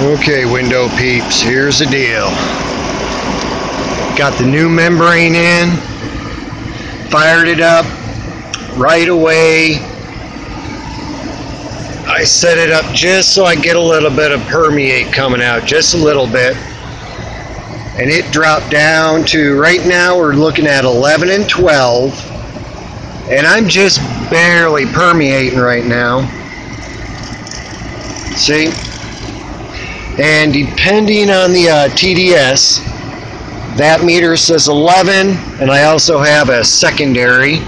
Okay, window peeps, here's the deal. Got the new membrane in, fired it up right away. I set it up just so I get a little bit of permeate coming out, just a little bit. And it dropped down to, right now we're looking at 11 and 12. And I'm just barely permeating right now. See? And depending on the TDS, that meter says 11, and I also have a secondary.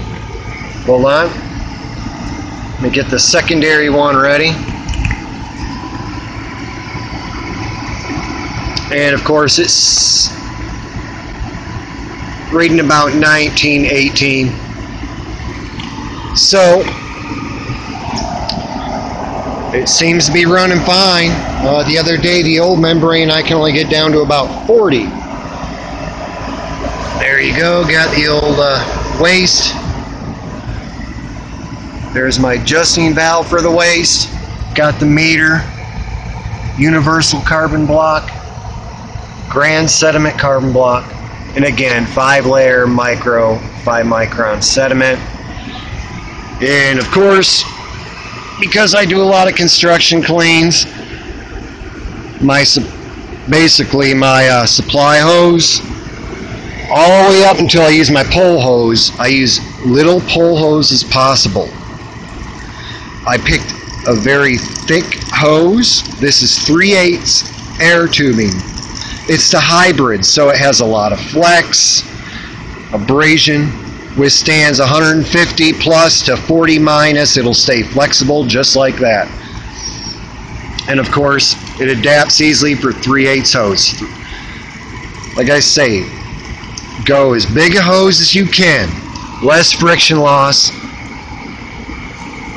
Hold on. Let me get the secondary one ready. And of course it's reading about 19, 18. So it seems to be running fine. The other day, the old membrane, I can only get down to about 40. There you go, got the old waste. There's my adjusting valve for the waste. Got the meter, universal carbon block, grand sediment carbon block, and again, 5-layer micro, 5-micron sediment. And of course, because I do a lot of construction cleans, basically my supply hose, all the way up until I use my pole hose, I use little pole hose as possible. I picked a very thick hose. This is 3/8 air tubing. It's the hybrid, so it has a lot of flex, abrasion, withstands 150 plus to 40 minus. It'll stay flexible just like that. And of course, it adapts easily for 3/8 hose. Like I say, go as big a hose as you can, less friction loss,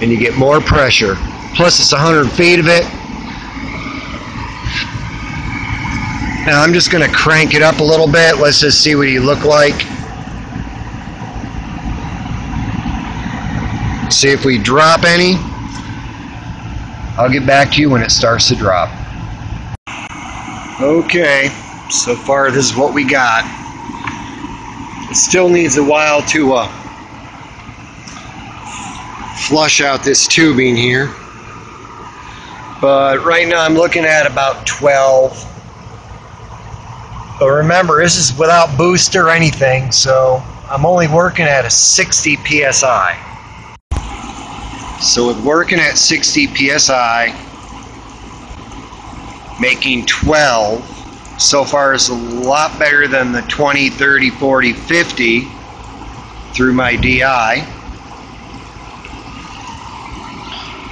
and you get more pressure. Plus it's 100 feet of it. Now I'm just going to crank it up a little bit. Let's just see what you look like. See if we drop any. I'll get back to you when it starts to drop. Okay, so far this is what we got. It still needs a while to flush out this tubing here. But right now I'm looking at about 12. But remember, this is without booster or anything, so I'm only working at a 60 psi. So with working at 60 psi, making 12, so far is a lot better than the 20, 30, 40, 50 through my DI.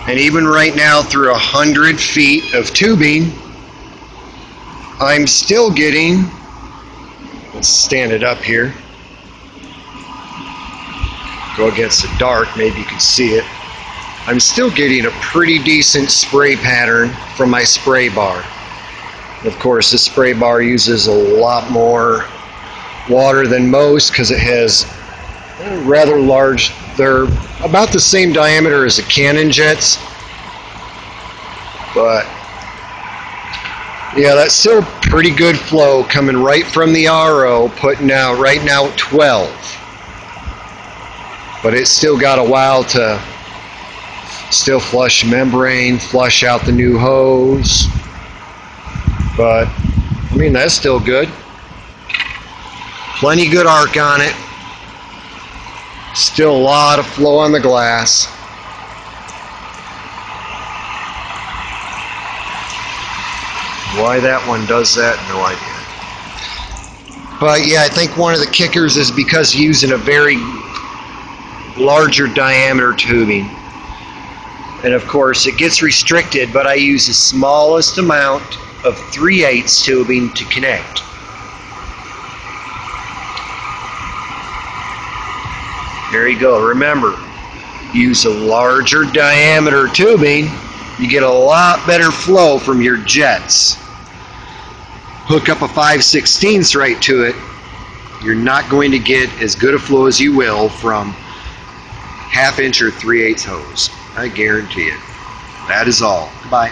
And even right now through 100 feet of tubing, I'm still getting, let's stand it up here, go against the dark, maybe you can see it. I'm still getting a pretty decent spray pattern from my spray bar. Of course, the spray bar uses a lot more water than most because it has rather large, they're about the same diameter as the cannon jets. But yeah, that's still pretty good flow coming right from the RO, putting out right now 12. But it's still got a while to still flush membrane, flush out the new hose. But I mean, that's still good. Plenty good arc on it. Still a lot of flow on the glass. Why that one does that, no idea. But yeah, I think one of the kickers is because using a very larger diameter tubing. And of course it gets restricted, but I use the smallest amount of 3/8 tubing to connect. There you go. Remember, use a larger diameter tubing, you get a lot better flow from your jets. Hook up a 5/16 right to it, you're not going to get as good a flow as you will from 1/2 inch or 3/8 hose. I guarantee it. That is all. Bye.